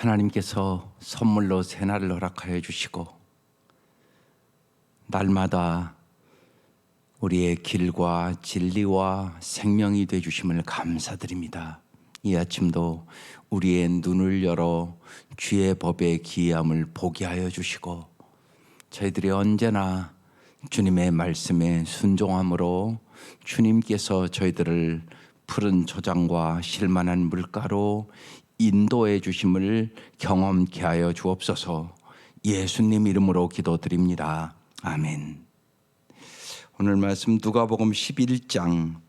하나님께서 선물로 새날을 허락하여 주시고 날마다 우리의 길과 진리와 생명이 되어 주심을 감사드립니다. 이 아침도 우리의 눈을 열어 주의 법의 기이함을 보게 하여 주시고 저희들이 언제나 주님의 말씀에 순종함으로 주님께서 저희들을 푸른 초장과 실만한 물가로 인도해 주심을 경험케 하여 주옵소서. 예수님 이름으로 기도드립니다. 아멘. 오늘 말씀 누가복음 11장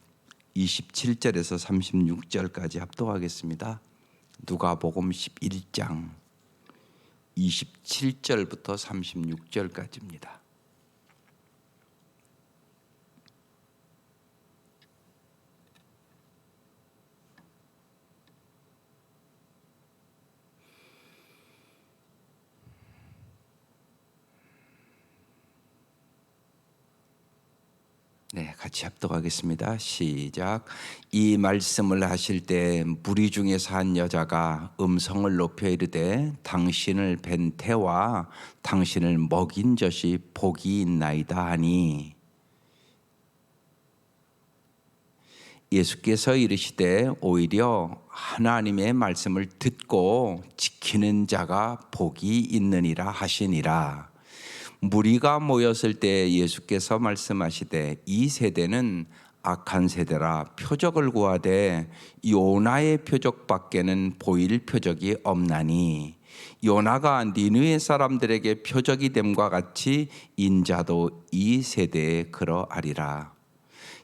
27절에서 36절까지 합독하겠습니다. 누가복음 11장 27절부터 36절까지입니다. 네, 같이 합독하겠습니다. 시작. 이 말씀을 하실 때 무리 중에서 한 여자가 음성을 높여 이르되 당신을 뵌 태와 당신을 먹인 젖이 복이 있나이다 하니 예수께서 이르시되 오히려 하나님의 말씀을 듣고 지키는 자가 복이 있느니라 하시니라. 무리가 모였을 때 예수께서 말씀하시되 이 세대는 악한 세대라 표적을 구하되 요나의 표적밖에는 보일 표적이 없나니 요나가 니느웨 사람들에게 표적이 됨과 같이 인자도 이 세대에 그러하리라.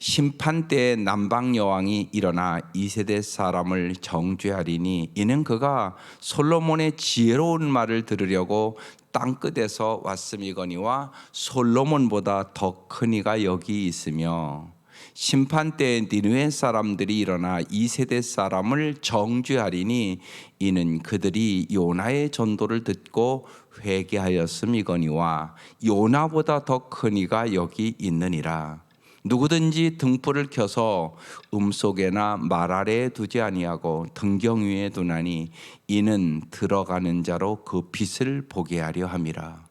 심판 때에 남방 여왕이 일어나 이 세대 사람을 정죄하리니 이는 그가 솔로몬의 지혜로운 말을 들으려고 땅끝에서 왔음이거니와 솔로몬보다 더 큰 이가 여기 있으며 심판 때에 니느웨 사람들이 일어나 이 세대 사람을 정죄하리니 이는 그들이 요나의 전도를 듣고 회개하였음이거니와 요나보다 더 큰 이가 여기 있느니라. 누구든지 등불을 켜서 음속에나 말 아래에 두지 아니하고 등경 위에 두나니 이는 들어가는 자로 그 빛을 보게 하려 함이라.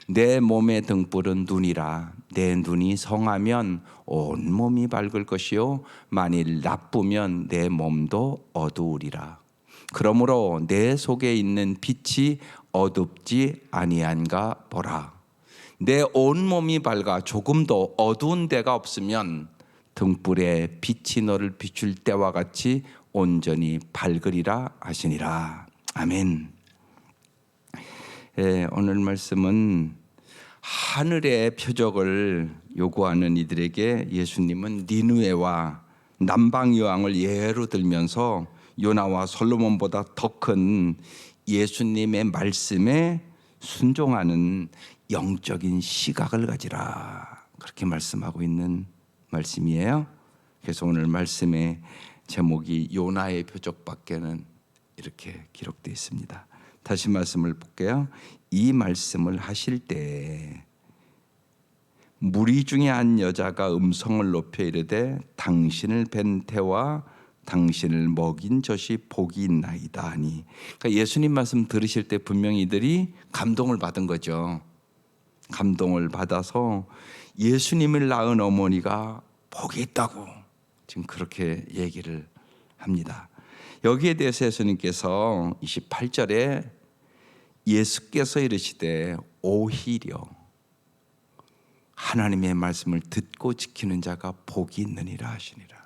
내 몸의 등불은 눈이라. 내 눈이 성하면 온 몸이 밝을 것이요 만일 나쁘면 내 몸도 어두우리라. 그러므로 내 속에 있는 빛이 어둡지 아니한가 보라. 내 온몸이 밝아 조금도 어두운 데가 없으면 등불에 빛이 너를 비출 때와 같이 온전히 밝으리라 하시니라. 아멘. 오늘 말씀은 하늘의 표적을 요구하는 이들에게 예수님은 니느웨와 남방 여왕을 예로 들면서 요나와 솔로몬보다 더 큰 예수님의 말씀에 순종하는 영적인 시각을 가지라, 그렇게 말씀하고 있는 말씀이에요. 그래서 오늘 말씀의 제목이 요나의 표적밖에는 이렇게 기록되어 있습니다. 다시 말씀을 볼게요. 이 말씀을 하실 때 무리 중에 한 여자가 음성을 높여 이르되 당신을 뵌 태와 당신을 먹인 젖이 복이 있나이다 하니, 그러니까 예수님 말씀 들으실 때 분명히 이들이 감동을 받은 거죠. 감동을 받아서 예수님을 낳은 어머니가 복이 있다고 지금 그렇게 얘기를 합니다. 여기에 대해서 예수님께서 28절에 예수께서 이르시되 오히려 하나님의 말씀을 듣고 지키는 자가 복이 있느니라 하시니라.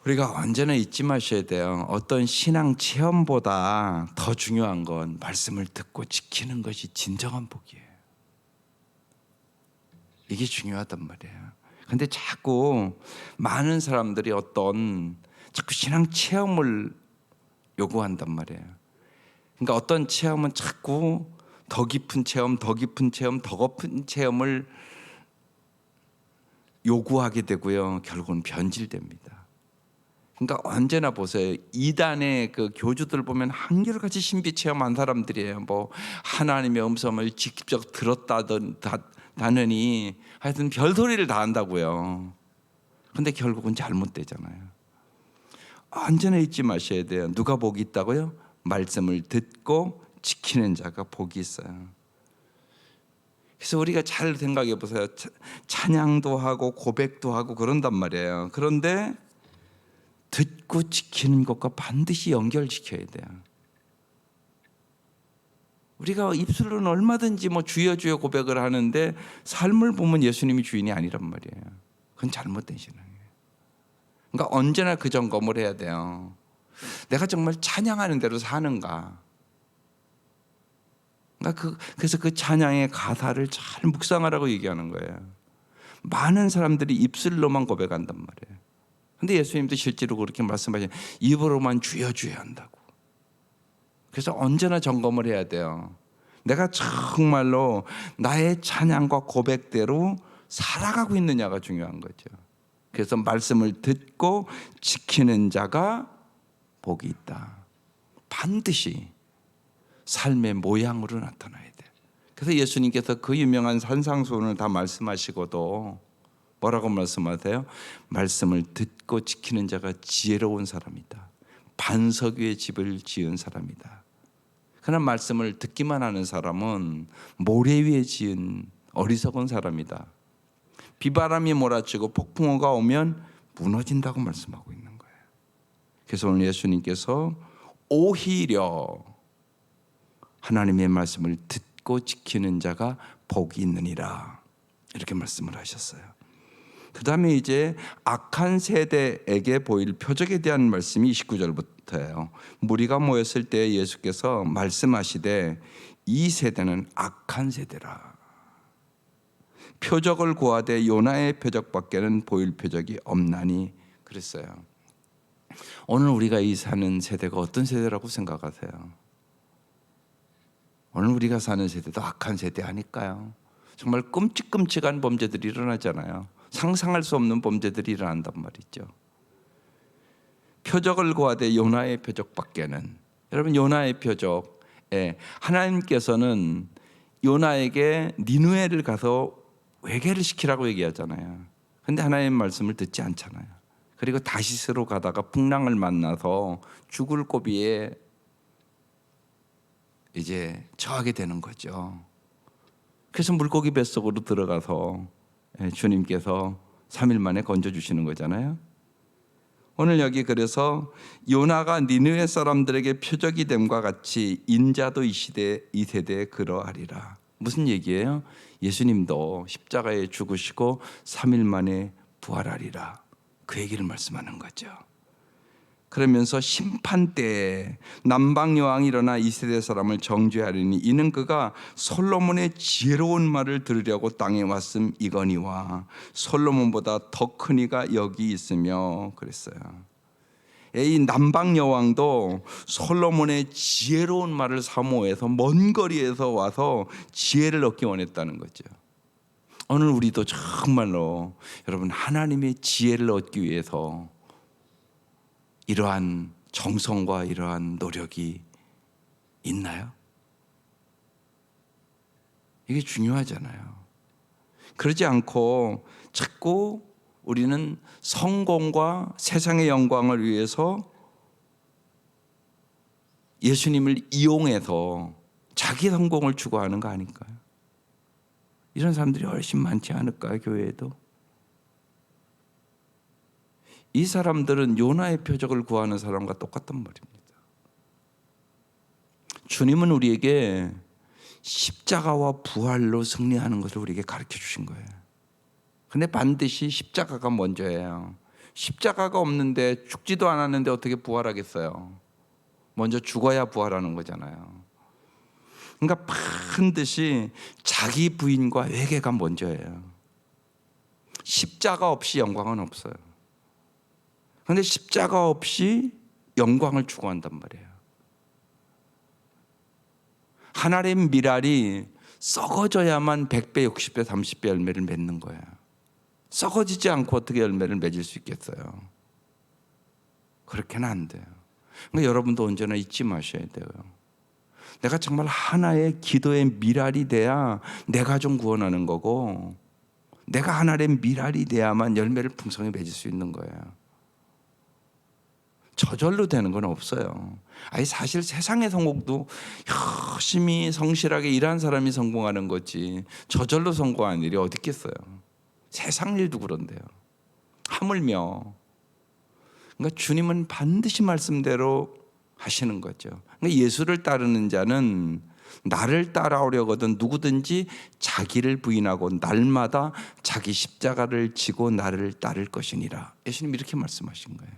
우리가 언제나 잊지 마셔야 돼요. 어떤 신앙 체험보다 더 중요한 건 말씀을 듣고 지키는 것이 진정한 복이에요. 이게 중요하단 말이에요. 근데 자꾸 많은 사람들이 자꾸 신앙 체험을 요구한단 말이에요. 그러니까 어떤 체험은 자꾸 더 깊은 체험, 더 깊은 체험, 더 깊은 체험을 요구하게 되고요. 결국은 변질됩니다. 그러니까 언제나 보세요. 이단의 그 교주들 보면 한결같이 신비 체험한 사람들이에요. 뭐 하나님의 음성을 직접 들었다더니 하여튼 별소리를 다 한다고요. 근데 결국은 잘못되잖아요. 언제나 잊지 마셔야 돼요. 누가 복이 있다고요? 말씀을 듣고 지키는 자가 복이 있어요. 그래서 우리가 잘 생각해 보세요. 찬양도 하고 고백도 하고 그런단 말이에요. 그런데 듣고 지키는 것과 반드시 연결시켜야 돼요. 우리가 입술로는 얼마든지 주여 주여 고백을 하는데 삶을 보면 예수님이 주인이 아니란 말이에요. 그건 잘못된 신앙이에요. 그러니까 언제나 그 점검을 해야 돼요. 내가 정말 찬양하는 대로 사는가? 그래서 그 찬양의 가사를 잘 묵상하라고 얘기하는 거예요. 많은 사람들이 입술로만 고백한단 말이에요. 근데 예수님도 실제로 그렇게 말씀하시는, 입으로만 주여 주여 한다고. 그래서 언제나 점검을 해야 돼요. 내가 정말로 나의 찬양과 고백대로 살아가고 있느냐가 중요한 거죠. 그래서 말씀을 듣고 지키는 자가 복이 있다. 반드시 삶의 모양으로 나타나야 돼. 그래서 예수님께서 그 유명한 산상수훈을 다 말씀하시고도 뭐라고 말씀하세요? 말씀을 듣고 지키는 자가 지혜로운 사람이다. 반석 위에 집을 지은 사람이다. 그러나 말씀을 듣기만 하는 사람은 모래 위에 지은 어리석은 사람이다. 비바람이 몰아치고 폭풍우가 오면 무너진다고 말씀하고 있는 거예요. 그래서 오늘 예수님께서 오히려 하나님의 말씀을 듣고 지키는 자가 복이 있느니라 이렇게 말씀을 하셨어요. 그 다음에 이제 악한 세대에게 보일 표적에 대한 말씀이 29절부터예요. 무리가 모였을 때 예수께서 말씀하시되 이 세대는 악한 세대라. 표적을 구하되 요나의 표적밖에는 보일 표적이 없나니 그랬어요. 오늘 우리가 이 사는 세대가 어떤 세대라고 생각하세요? 오늘 우리가 사는 세대도 악한 세대 아닐까요? 정말 끔찍끔찍한 범죄들이 일어나잖아요. 상상할 수 없는 범죄들이 일어난단 말이죠. 표적을 구하되 요나의 표적밖에는, 여러분 요나의 표적에 하나님께서는 요나에게 니느웨를 가서 회개를 시키라고 얘기하잖아요. 그런데 하나님의 말씀을 듣지 않잖아요. 그리고 다시스로 가다가 풍랑을 만나서 죽을 고비에 이제 처하게 되는 거죠. 그래서 물고기 뱃속으로 들어가서 주님께서 3일 만에 건져주시는 거잖아요. 오늘 여기 그래서 요나가 니느웨 사람들에게 표적이 됨과 같이 인자도 이 세대에 그러하리라. 무슨 얘기예요? 예수님도 십자가에 죽으시고 3일 만에 부활하리라. 그 얘기를 말씀하는 거죠. 그러면서 심판 때에 남방 여왕이 일어나 이 세대 사람을 정죄하리니 이는 그가 솔로몬의 지혜로운 말을 들으려고 땅에 왔음 이거니와 솔로몬보다 더 큰 이가 여기 있으며 그랬어요. 이 남방 여왕도 솔로몬의 지혜로운 말을 사모해서 먼 거리에서 와서 지혜를 얻기 원했다는 거죠. 오늘 우리도 정말로 여러분 하나님의 지혜를 얻기 위해서 이러한 정성과 이러한 노력이 있나요? 이게 중요하잖아요. 그러지 않고 자꾸 우리는 성공과 세상의 영광을 위해서 예수님을 이용해서 자기 성공을 추구하는 거 아닐까요? 이런 사람들이 훨씬 많지 않을까요? 교회에도. 이 사람들은 요나의 표적을 구하는 사람과 똑같단 말입니다. 주님은 우리에게 십자가와 부활로 승리하는 것을 우리에게 가르쳐 주신 거예요. 근데 반드시 십자가가 먼저예요. 십자가가 없는데 죽지도 않았는데 어떻게 부활하겠어요? 먼저 죽어야 부활하는 거잖아요. 그러니까 반드시 자기 부인과 회개가 먼저예요. 십자가 없이 영광은 없어요. 그런데 십자가 없이 영광을 추구한단 말이에요. 하나의 미랄이 썩어져야만 100배, 60배, 30배 열매를 맺는 거예요. 썩어지지 않고 어떻게 열매를 맺을 수 있겠어요? 그렇게는 안 돼요. 그러니까 여러분도 언제나 잊지 마셔야 돼요. 내가 정말 하나의 기도의 미랄이 돼야 내 가정 구원하는 거고, 내가 하나의 미랄이 돼야만 열매를 풍성히 맺을 수 있는 거예요. 저절로 되는 건 없어요. 아니 사실 세상의 성공도 열심히 성실하게 일한 사람이 성공하는 거지 저절로 성공하는 일이 어디 있겠어요. 세상 일도 그런데요. 하물며 그러니까 주님은 반드시 말씀대로 하시는 거죠. 그러니까 예수를 따르는 자는 나를 따라오려거든 누구든지 자기를 부인하고 날마다 자기 십자가를 지고 나를 따를 것이니라. 예수님 이렇게 말씀하신 거예요.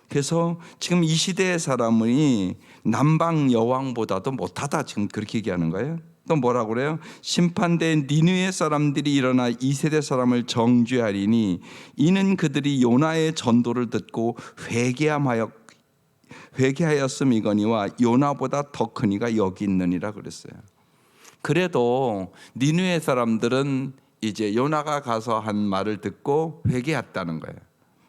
그래서 지금 이 시대의 사람이 남방 여왕보다도 못하다 지금 그렇게 얘기하는 거예요. 또 뭐라고 그래요? 심판된 니느웨 사람들이 일어나 이 세대 사람을 정죄하리니 이는 그들이 요나의 전도를 듣고 회개하였음이거니와 요나보다 더 큰 이가 여기 있느니라 그랬어요. 그래도 니느웨 사람들은 이제 요나가 가서 한 말을 듣고 회개했다는 거예요.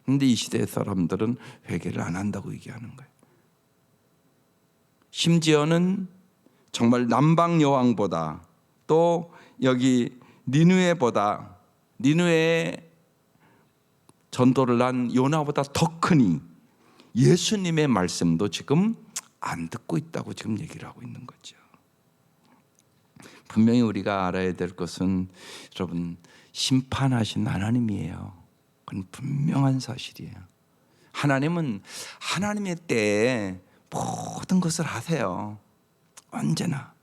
근데 이 시대의 사람들은 회개를 안 한다고 얘기하는 거예요. 심지어는 정말 남방 여왕보다 또 여기 니느웨에 전도를 한 요나보다 더 크니 예수님의 말씀도 지금 안 듣고 있다고 지금 얘기를 하고 있는 거죠. 분명히 우리가 알아야 될 것은 여러분 심판하신 하나님이에요. 그건 분명한 사실이에요. 하나님은 하나님의 때에 모든 것을 하세요. 언제나.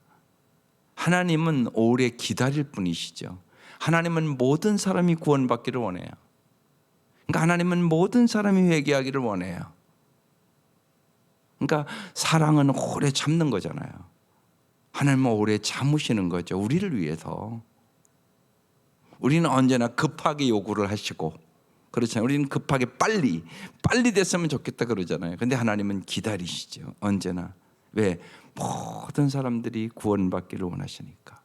하나님은 오래 기다릴 분이시죠. 하나님은 모든 사람이 구원받기를 원해요. 그러니까 하나님은 모든 사람이 회개하기를 원해요. 그러니까 사랑은 오래 참는 거잖아요. 하나님은 오래 참으시는 거죠. 우리를 위해서. 우리는 언제나 급하게 요구를 하시고 그렇잖아요. 우리는 급하게 빨리 됐으면 좋겠다 그러잖아요. 근데 하나님은 기다리시죠. 언제나. 왜? 모든 사람들이 구원받기를 원하시니까.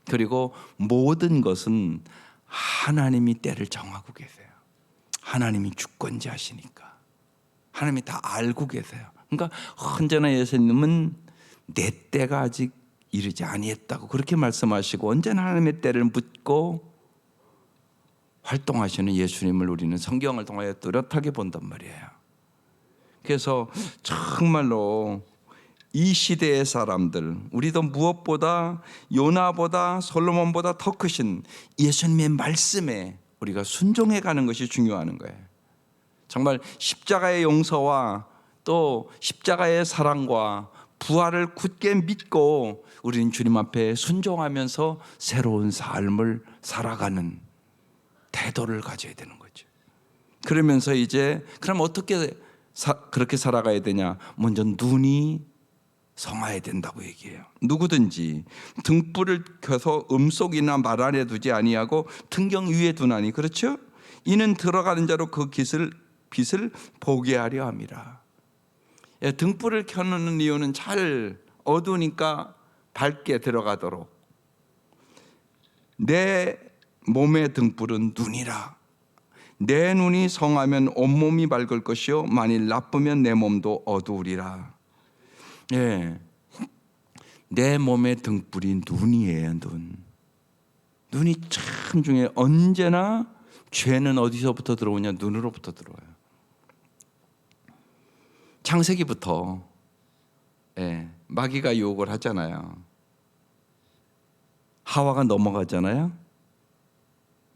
그리고 모든 것은 하나님이 때를 정하고 계세요. 하나님이 주권자시니까. 하나님이 다 알고 계세요. 그러니까 언제나 예수님은 내 때가 아직 이르지 아니했다고 그렇게 말씀하시고 언제나 하나님의 때를 묻고 활동하시는 예수님을 우리는 성경을 통하여 뚜렷하게 본단 말이에요. 그래서 정말로 이 시대의 사람들, 우리도 무엇보다 요나보다 솔로몬보다 더 크신 예수님의 말씀에 우리가 순종해 가는 것이 중요한 거예요. 정말 십자가의 용서와 또 십자가의 사랑과 부활을 굳게 믿고 우리는 주님 앞에 순종하면서 새로운 삶을 살아가는 태도를 가져야 되는 거죠. 그러면서 이제 그럼 어떻게 그렇게 살아가야 되냐? 먼저 눈이 성화해야 된다고 얘기해요. 누구든지 등불을 켜서 음속이나 말 안에 두지 아니하고 등경 위에 두나니 그렇죠? 이는 들어가는 자로 그 빛을 보게 하려 함이라. 등불을 켜놓는 이유는 잘 어두우니까 밝게 들어가도록. 내 몸의 등불은 눈이라. 내 눈이 성하면 온몸이 밝을 것이요 만일 나쁘면 내 몸도 어두우리라. 예, 내 몸의 등불이 눈이에요. 눈이 참 중요해요. 언제나 죄는 어디서부터 들어오냐? 눈으로부터 들어와요. 창세기부터 마귀가 유혹을 하잖아요. 하와가 넘어가잖아요.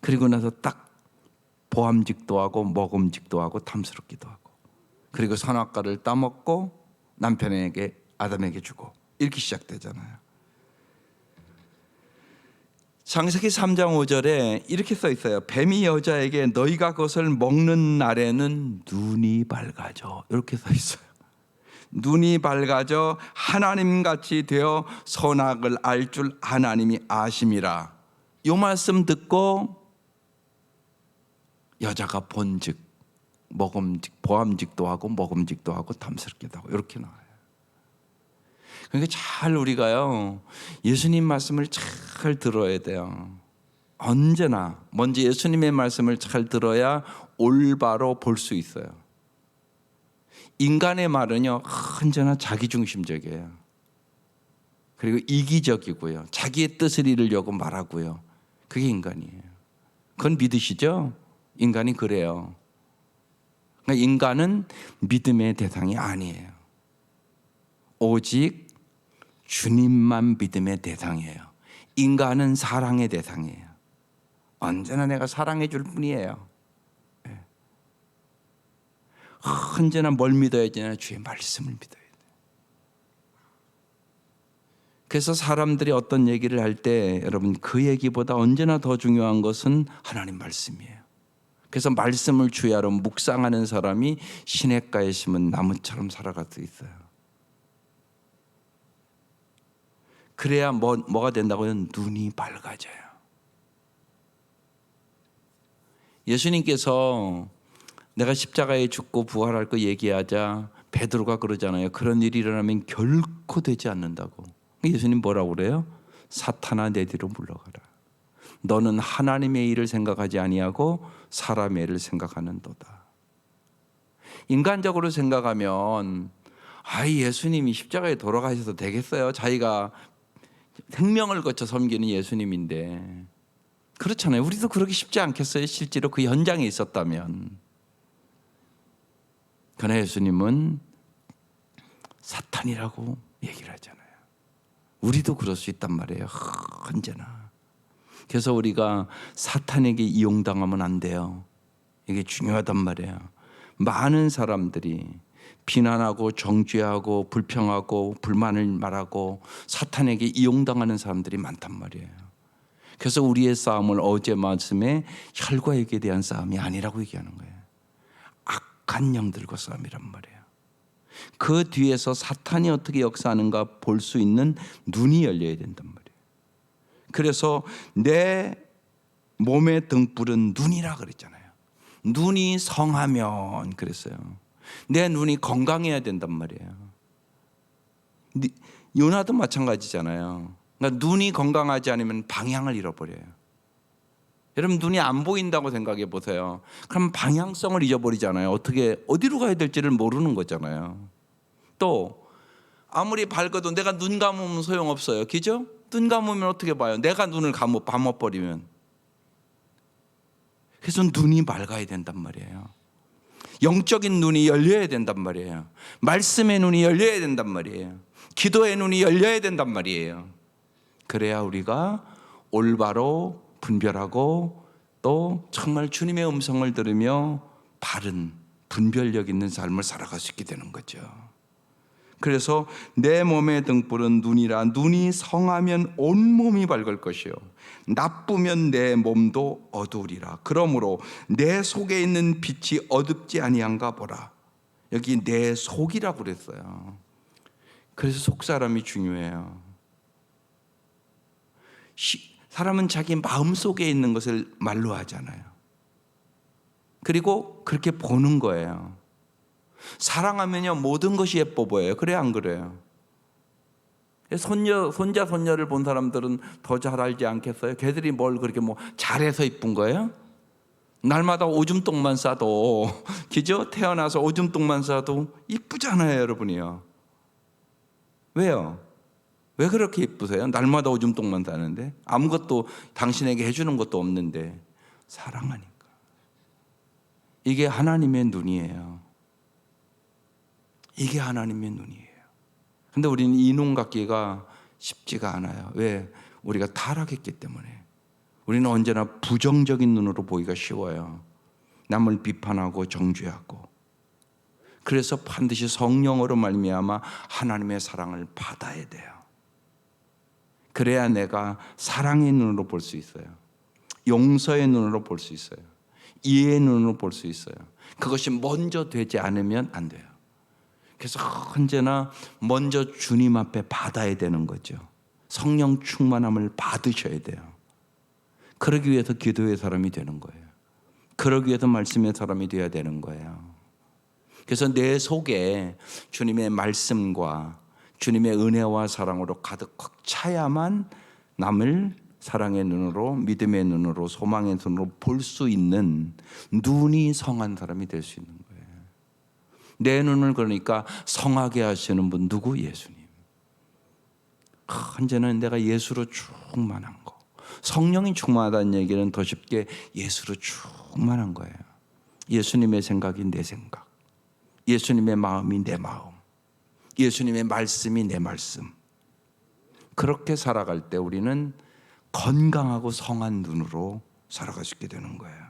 그리고 나서 딱 보암직도 하고 먹음직도 하고 탐스럽기도 하고 그리고 선악과를 따먹고 남편에게 아담에게 주고 이렇게 시작되잖아요. 창세기 3장 5절에 이렇게 써 있어요. 뱀이 여자에게 너희가 그것을 먹는 날에는 눈이 밝아져 이렇게 써 있어요. 눈이 밝아져 하나님같이 되어 선악을 알 줄 하나님이 아심이라. 이 말씀 듣고 여자가 본즉 보암직도 하고 먹음직도 하고 탐스럽기도 하고 이렇게 나와요. 그러니까 잘 우리가요 예수님 말씀을 잘 들어야 돼요. 언제나 먼저 예수님의 말씀을 잘 들어야 올바로 볼 수 있어요. 인간의 말은요 언제나 자기중심적이에요. 그리고 이기적이고요. 자기의 뜻을 이루려고 말하고요. 그게 인간이에요. 그건 믿으시죠? 인간이 그래요. 그러니까 인간은 믿음의 대상이 아니에요. 오직 주님만 믿음의 대상이에요. 인간은 사랑의 대상이에요. 언제나 내가 사랑해 줄 뿐이에요. 언제나 뭘 믿어야 되나? 주의 말씀을 믿어야 돼요. 그래서 사람들이 어떤 얘기를 할 때 여러분 그 얘기보다 언제나 더 중요한 것은 하나님 말씀이에요. 그래서 말씀을 주야로 묵상하는 사람이 시냇가에 심은 나무처럼 살아갈 수 있어요. 그래야 뭐가 된다고요? 눈이 밝아져요. 예수님께서 내가 십자가에 죽고 부활할 거 얘기하자 베드로가 그러잖아요. 그런 일이 일어나면 결코 되지 않는다고. 예수님 뭐라고 그래요? 사탄아 내 뒤로 물러가라. 너는 하나님의 일을 생각하지 아니하고 사람의 일을 생각하는도다. 인간적으로 생각하면 예수님이 십자가에 돌아가셔도 되겠어요. 자기가 생명을 거쳐 섬기는 예수님인데. 그렇잖아요. 우리도 그러기 쉽지 않겠어요. 실제로 그 현장에 있었다면. 그러나 예수님은 사탄이라고 얘기를 하잖아요. 우리도 그럴 수 있단 말이에요. 언제나. 그래서 우리가 사탄에게 이용당하면 안 돼요. 이게 중요하단 말이에요. 많은 사람들이 비난하고 정죄하고 불평하고 불만을 말하고 사탄에게 이용당하는 사람들이 많단 말이에요. 그래서 우리의 싸움을 어제 말씀에 혈과 육에 대한 싸움이 아니라고 얘기하는 거예요. 악한 영들과 싸움이란 말이에요. 그 뒤에서 사탄이 어떻게 역사하는가 볼 수 있는 눈이 열려야 된단 말이에요. 그래서 내 몸의 등불은 눈이라 그랬잖아요. 눈이 성하면 그랬어요. 내 눈이 건강해야 된단 말이에요. 요나도 마찬가지잖아요. 그러니까 눈이 건강하지 않으면 방향을 잃어버려요. 여러분 눈이 안 보인다고 생각해 보세요. 그럼 방향성을 잊어버리잖아요. 어디로 가야 될지를 모르는 거잖아요. 또 아무리 밝아도 내가 눈 감으면 소용없어요. 그죠? 눈 감으면 어떻게 봐요? 내가 눈을 감아버리면. 그래서 눈이 맑아야 된단 말이에요. 영적인 눈이 열려야 된단 말이에요. 말씀의 눈이 열려야 된단 말이에요. 기도의 눈이 열려야 된단 말이에요. 그래야 우리가 올바로 분별하고 또 정말 주님의 음성을 들으며 바른 분별력 있는 삶을 살아갈 수 있게 되는 거죠. 그래서 내 몸의 등불은 눈이라. 눈이 성하면 온몸이 밝을 것이요 나쁘면 내 몸도 어두우리라. 그러므로 내 속에 있는 빛이 어둡지 아니한가 보라. 여기 내 속이라고 그랬어요. 그래서 속사람이 중요해요. 사람은 자기 마음속에 있는 것을 말로 하잖아요. 그리고 그렇게 보는 거예요. 사랑하면요 모든 것이 예뻐 보여요. 그래 안 그래요? 손자 손녀를 본 사람들은 더 잘 알지 않겠어요? 걔들이 뭘 그렇게 잘해서 이쁜 거예요? 날마다 오줌똥만 싸도 그죠? 태어나서 오줌똥만 싸도 이쁘잖아요, 여러분이요. 왜요? 왜 그렇게 이쁘세요? 날마다 오줌똥만 싸는데 아무것도 당신에게 해주는 것도 없는데 사랑하니까. 이게 하나님의 눈이에요. 이게 하나님의 눈이에요. 근데 우리는 이 눈 갖기가 쉽지가 않아요. 왜? 우리가 타락했기 때문에. 우리는 언제나 부정적인 눈으로 보기가 쉬워요. 남을 비판하고 정죄하고. 그래서 반드시 성령으로 말미암아 하나님의 사랑을 받아야 돼요. 그래야 내가 사랑의 눈으로 볼 수 있어요. 용서의 눈으로 볼 수 있어요. 이해의 눈으로 볼 수 있어요. 그것이 먼저 되지 않으면 안 돼요. 그래서 언제나 먼저 주님 앞에 받아야 되는 거죠. 성령 충만함을 받으셔야 돼요. 그러기 위해서 기도의 사람이 되는 거예요. 그러기 위해서 말씀의 사람이 되어야 되는 거예요. 그래서 내 속에 주님의 말씀과 주님의 은혜와 사랑으로 가득 차야만 남을 사랑의 눈으로, 믿음의 눈으로, 소망의 눈으로 볼 수 있는 눈이 성한 사람이 될 수 있는 거예요. 내 눈을 그러니까 성하게 하시는 분 누구? 예수님. 언제는 내가 예수로 충만한 거. 성령이 충만하다는 얘기는 더 쉽게 예수로 충만한 거예요. 예수님의 생각이 내 생각, 예수님의 마음이 내 마음, 예수님의 말씀이 내 말씀. 그렇게 살아갈 때 우리는 건강하고 성한 눈으로 살아갈 수 있게 되는 거예요.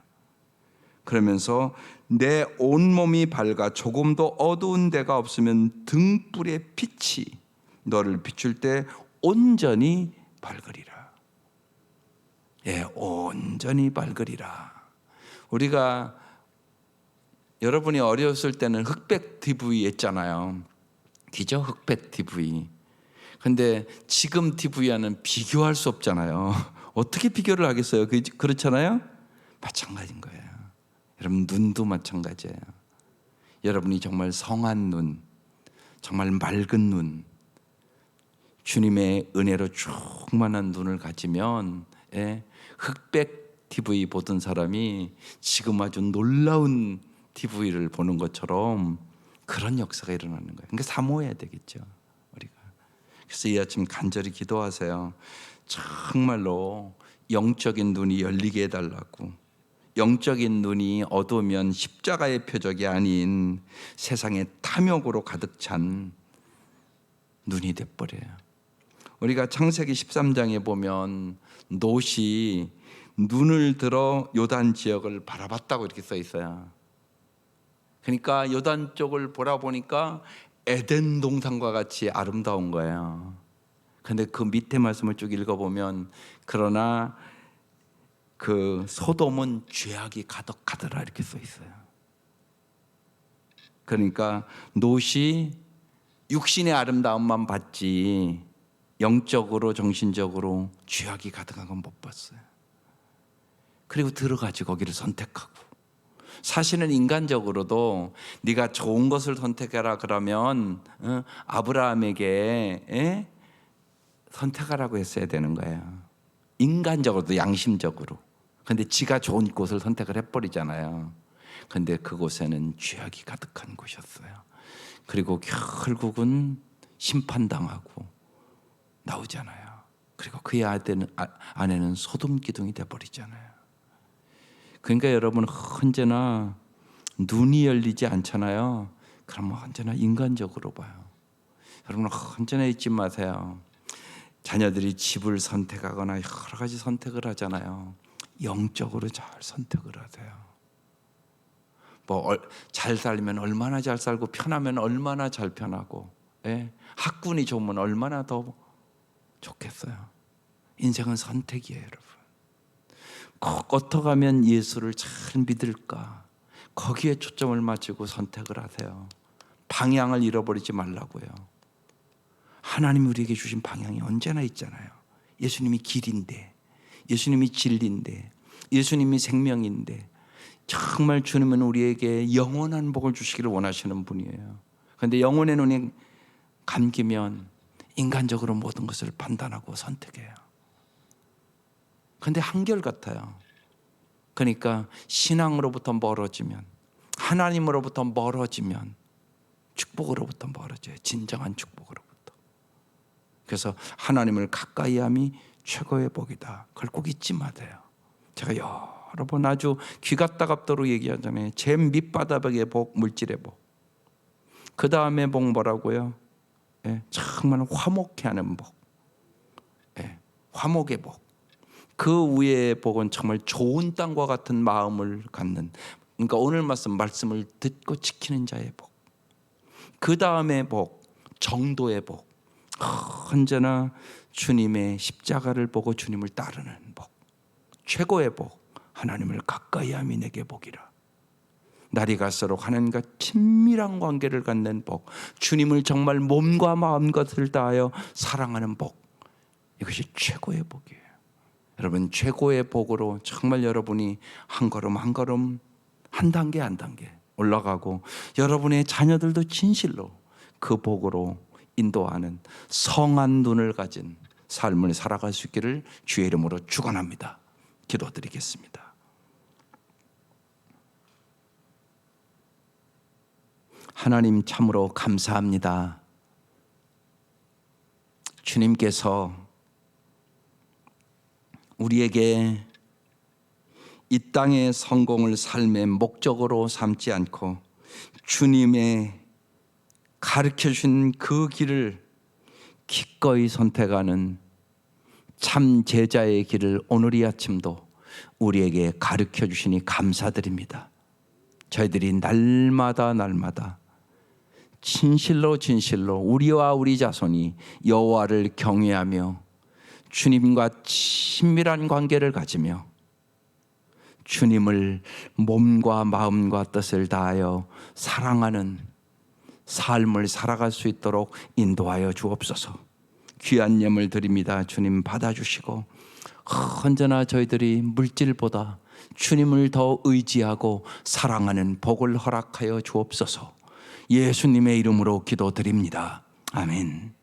그러면서 내 온몸이 밝아 조금도 어두운 데가 없으면 등불의 빛이 너를 비출 때 온전히 밝으리라. 예, 온전히 밝으리라. 우리가 여러분이 어렸을 때는 흑백 TV 했잖아요. 그죠? 흑백 TV. 근데 지금 TV와는 비교할 수 없잖아요. 어떻게 비교를 하겠어요? 그렇잖아요? 마찬가지인 거예요. 여러분 눈도 마찬가지예요. 여러분이 정말 성한 눈, 정말 맑은 눈, 주님의 은혜로 충만한 눈을 가지면 흑백 TV 보던 사람이 지금 아주 놀라운 TV를 보는 것처럼 그런 역사가 일어나는 거예요. 그러니까 사모해야 되겠죠, 우리가. 그래서 이 아침 간절히 기도하세요. 정말로 영적인 눈이 열리게 해달라고. 영적인 눈이 어두우면 십자가의 표적이 아닌 세상의 탐욕으로 가득 찬 눈이 돼버려요. 우리가 창세기 13장에 보면 롯이 눈을 들어 요단 지역을 바라봤다고 이렇게 써 있어요. 그러니까 요단 쪽을 보라보니까 에덴 동산과 같이 아름다운 거예요. 근데 그 밑에 말씀을 쭉 읽어보면 그러나 그 소돔은 죄악이 가득하더라 이렇게 써 있어요. 그러니까 롯이 육신의 아름다움만 봤지 영적으로 정신적으로 죄악이 가득한 건 못 봤어요. 그리고 들어가지 거기를 선택하고. 사실은 인간적으로도 네가 좋은 것을 선택해라 그러면 아브라함에게 선택하라고 했어야 되는 거예요. 인간적으로도 양심적으로. 근데 지가 좋은 곳을 선택을 해버리잖아요. 근데 그곳에는 죄악이 가득한 곳이었어요. 그리고 결국은 심판당하고 나오잖아요. 그리고 그의 아내는 소돔 기둥이 돼버리잖아요. 그러니까 여러분 언제나 눈이 열리지 않잖아요. 그러면 언제나 인간적으로 봐요. 여러분 언제나 잊지 마세요. 자녀들이 집을 선택하거나 여러 가지 선택을 하잖아요. 영적으로 잘 선택을 하세요. 잘 살면 얼마나 잘 살고 편하면 얼마나 잘 편하고 학군이 좋으면 얼마나 더 좋겠어요. 인생은 선택이에요, 여러분. 꼭 어떻게 하면 예수를 잘 믿을까? 거기에 초점을 맞추고 선택을 하세요. 방향을 잃어버리지 말라고요. 하나님이 우리에게 주신 방향이 언제나 있잖아요. 예수님이 길인데, 예수님이 진리인데, 예수님이 생명인데 정말 주님은 우리에게 영원한 복을 주시기를 원하시는 분이에요. 그런데 영혼의 눈이 감기면 인간적으로 모든 것을 판단하고 선택해요. 그런데 한결같아요. 그러니까 신앙으로부터 멀어지면, 하나님으로부터 멀어지면 축복으로부터 멀어져요. 진정한 축복으로부터. 그래서 하나님을 가까이 함이 최고의 복이다. 그걸 꼭 잊지 마세요. 제가 여러 번 아주 귀가 따갑도록 얘기하잖아요. 제 밑바닥의 복, 물질의 복. 그 다음에 복 뭐라고요? 정말 화목해 하는 복. 화목의 복. 그 위의 복은 정말 좋은 땅과 같은 마음을 갖는, 그러니까 오늘 말씀을 듣고 지키는 자의 복. 그 다음에 복, 정도의 복. 언제나 주님의 십자가를 보고 주님을 따르는 복. 최고의 복, 하나님을 가까이 함이 내게 복이라. 날이 갈수록 하나님과 친밀한 관계를 갖는 복, 주님을 정말 몸과 마음 것을 다하여 사랑하는 복. 이것이 최고의 복이에요. 여러분 최고의 복으로 정말 여러분이 한 걸음 한 걸음, 한 단계 한 단계 올라가고 여러분의 자녀들도 진실로 그 복으로 인도하는 성한 눈을 가진 삶을 살아갈 수 있기를 주의 이름으로 축원합니다. 기도드리겠습니다. 하나님 참으로 감사합니다. 주님께서 우리에게 이 땅의 성공을 삶의 목적으로 삼지 않고 주님의 가르쳐 주신 그 길을 기꺼이 선택하는 참 제자의 길을 오늘 이 아침도 우리에게 가르쳐 주시니 감사드립니다. 저희들이 날마다 진실로 우리와 우리 자손이 여호와를 경외하며 주님과 친밀한 관계를 가지며 주님을 몸과 마음과 뜻을 다하여 사랑하는 삶을 살아갈 수 있도록 인도하여 주옵소서. 귀한 예물 드립니다. 주님 받아주시고 언제나 저희들이 물질보다 주님을 더 의지하고 사랑하는 복을 허락하여 주옵소서. 예수님의 이름으로 기도드립니다. 아멘.